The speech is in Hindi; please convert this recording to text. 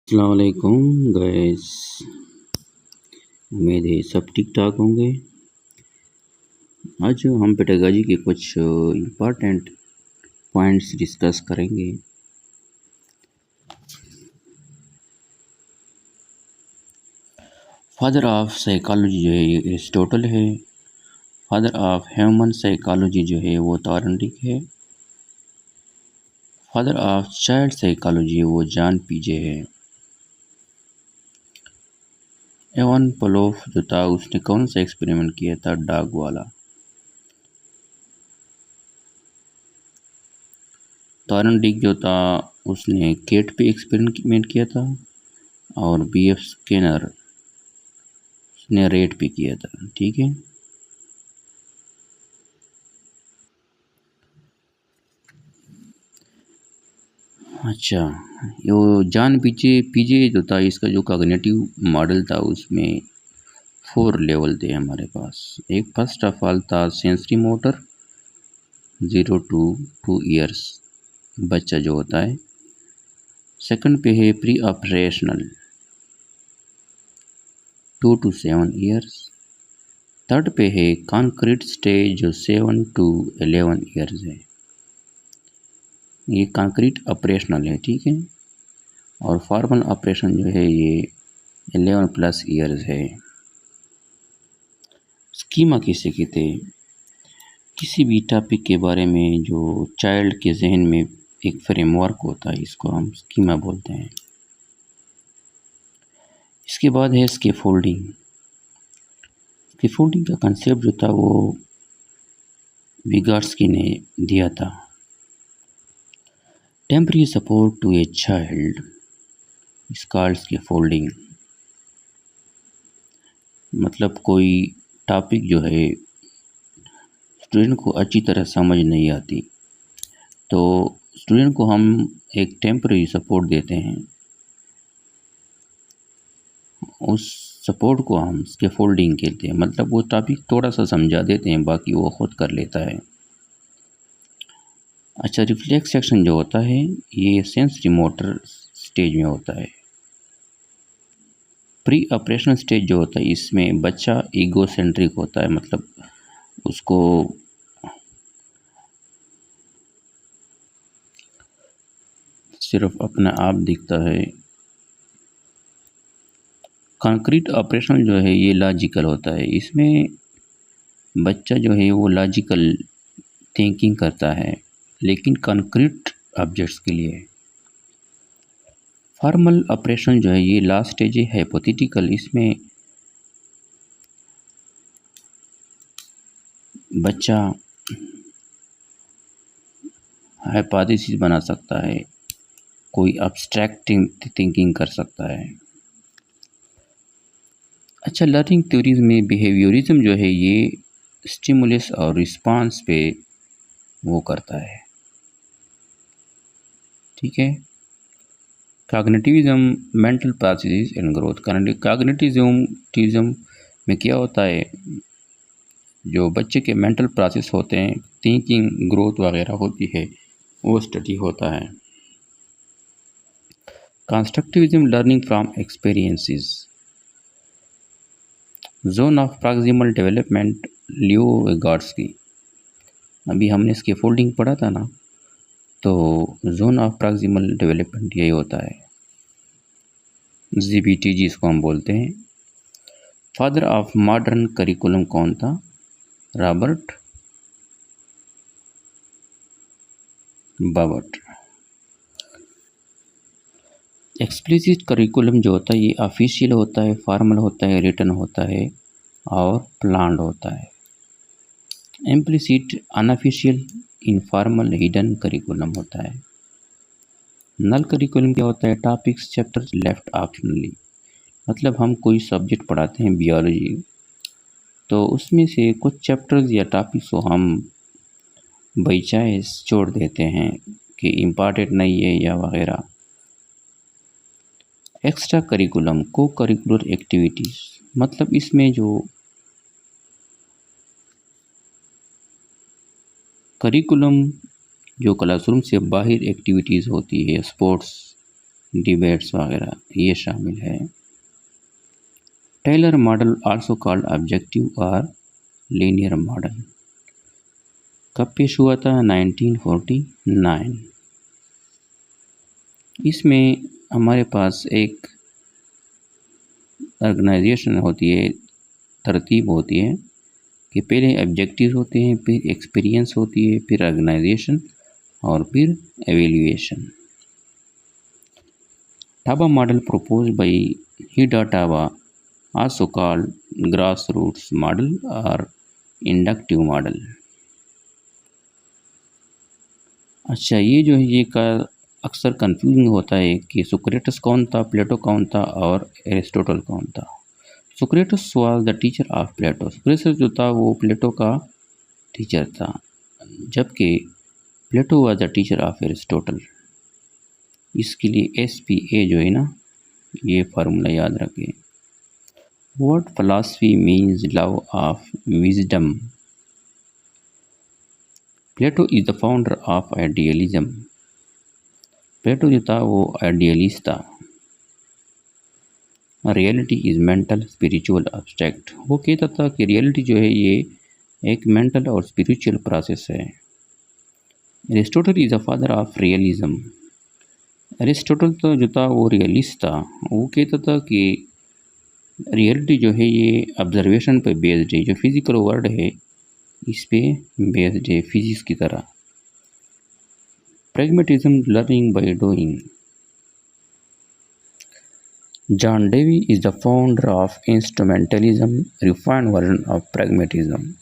अस्सलाम वालेकुम गाइस। उम्मीद है सब ठीक ठाक होंगे। आज हम पेडागॉजी के कुछ इम्पॉर्टेंट पॉइंट्स डिस्कस करेंगे। फादर ऑफ साइकोलॉजी जो है ये एरिस्टोटल है। फादर ऑफ ह्यूमन साइकोलॉजी जो है वो थॉरनडिक है। फादर ऑफ चाइल्ड साइकोलॉजी वो जॉन पीजे है। एवन पलोफ जो था उसने कौन सा एक्सपेरिमेंट किया था? डॉग वाला। थॉरनडिक जो था उसने कैट पे एक्सपेरिमेंट किया था और बीएफ स्किनर ने रेट पे किया था। ठीक है। अच्छा, यो जॉन पीजे जो था इसका जो कॉग्निटिव मॉडल था उसमें 4 लेवल थे हमारे पास। एक फर्स्ट ऑफ ऑल था सेंसरी मोटर 0 to 2 ईयर्स बच्चा जो होता है। सेकंड पे है pre operational 2 to 7 years. Third पे है कॉन्क्रीट स्टेज जो 7 to 11 ईयर्स है। ये कॉन्क्रीट ऑपरेशनल है। ठीक है। और फॉर्मल ऑपरेशन जो है ये 11+ ईयर्स है। स्कीमा किसे कहते हैं? किसी भी टॉपिक के बारे में जो चाइल्ड के जहन में एक फ्रेमवर्क होता है इसको हम स्कीमा बोलते हैं। इसके बाद है स्कैफोल्डिंग। स्कैफोल्डिंग का कंसेप्ट जो था वो विगार्स्की ने दिया था। Temporary support to a child is called scaffolding. मतलब कोई टॉपिक जो है स्टूडेंट को अच्छी तरह समझ नहीं आती तो स्टूडेंट को हम एक टेम्पररी सपोर्ट देते हैं। उस सपोर्ट को हम स्कैफोल्डिंग कहते हैं। मतलब वो टॉपिक थोड़ा सा समझा देते हैं, बाकी वो खुद कर लेता है। अच्छा, रिफ्लेक्स सेक्शन जो होता है ये सेंसरी मोटर स्टेज में होता है। प्री ऑपरेशनल स्टेज जो होता है इसमें बच्चा ईगोसेंट्रिक होता है। मतलब उसको सिर्फ अपना आप दिखता है। कंक्रीट ऑपरेशन जो है ये लॉजिकल होता है। इसमें बच्चा जो है वो लॉजिकल थिंकिंग करता है लेकिन कंक्रीट ऑब्जेक्ट्स के लिए। फॉर्मल ऑपरेशन जो है ये लास्ट स्टेज है हाइपोथेटिकल। इसमें बच्चा हाइपोथेसिस बना सकता है, कोई एब्स्ट्रैक्ट थिंकिंग कर सकता है। अच्छा, लर्निंग थ्योरीज में बिहेवियरिज्म जो है ये स्टिमुलस और रिस्पांस पे वो करता है। ठीक है। Cognitivism mental processes and growth. Cognitivism में क्या होता है? जो बच्चे के मेंटल प्रोसेस होते हैं, थिंकिंग, ग्रोथ वगैरह होती है, वो स्टडी होता है। Constructivism learning from experiences. Zone of proximal development Leo Vygotsky. अभी हमने इसके फोल्डिंग पढ़ा था ना, तो जोन ऑफ प्रॉक्सिमल डेवलपमेंट यही होता है, जीबीटी जिसको हम बोलते हैं। फादर ऑफ मॉडर्न करिकुलम कौन था? रॉबर्ट बबट। एक्सप्लिसिट करिकुलम जो होता है ये ऑफिशियल होता है, फॉर्मल होता है, रिटन होता है और प्लान्ड होता है। Implicit unofficial, informal, hidden curriculum होता है। नल करिकुलम क्या होता है? Topics chapters left optionally. मतलब हम कोई सब्जेक्ट पढ़ाते हैं बियोलॉजी, तो उसमें से कुछ चैप्टर्स या टॉपिक्स को हम बाई चॉइस छोड़ देते हैं कि इम्पॉर्टेंट नहीं है या वगैरह। एक्स्ट्रा करिकुलम को करिकुलर एक्टिविटीज़। मतलब इसमें जो करिकुलम जो क्लासरूम से बाहर एक्टिविटीज़ होती है, स्पोर्ट्स डिबेट्स वगैरह ये शामिल है। Tyler model also called objective और लीनियर मॉडल कब पेश हुआ था? 1949। इसमें हमारे पास एक ऑर्गेनाइजेशन होती है, तरतीब होती है कि पहले ऑब्जेक्टिव होते हैं, फिर एक्सपीरियंस होती है, फिर ऑर्गेनाइजेशन और फिर evaluation. Taba model proposed by Hida Taba, also called grassroots model or inductive model। अच्छा, ये जो है ये का अक्सर कंफ्यूजिंग होता है कि सोक्रेटस कौन था, प्लेटो कौन था और एरिस्टोटल कौन था। Socrates was the teacher of Plato. Socrates जो था वो प्लेटो का टीचर था, जबकि Plato was the teacher of Aristotle. इसके लिए SPA जो है ना, ये फार्मूला याद रखें। Word philosophy means love of wisdom. Plato is the founder of idealism. Plato जो था वो आइडियलिस्ट था। Reality is mental spiritual abstract. वो कहता था कि रियलिटी जो है ये एक मेंटल और स्पिरिचुअल प्रोसेस है। Aristotle is the father of realism. Aristotle तो जो था वो रियलिस्ट था। वो कहता था कि रियलिटी जो है ये ऑब्जर्वेशन पे बेस्ड है, जो फिजिकल वर्ल्ड है इस पे बेस्ड है, फिजिक्स की तरह। Pragmatism learning by doing. John Dewey is the founder of instrumentalism, refined version of pragmatism.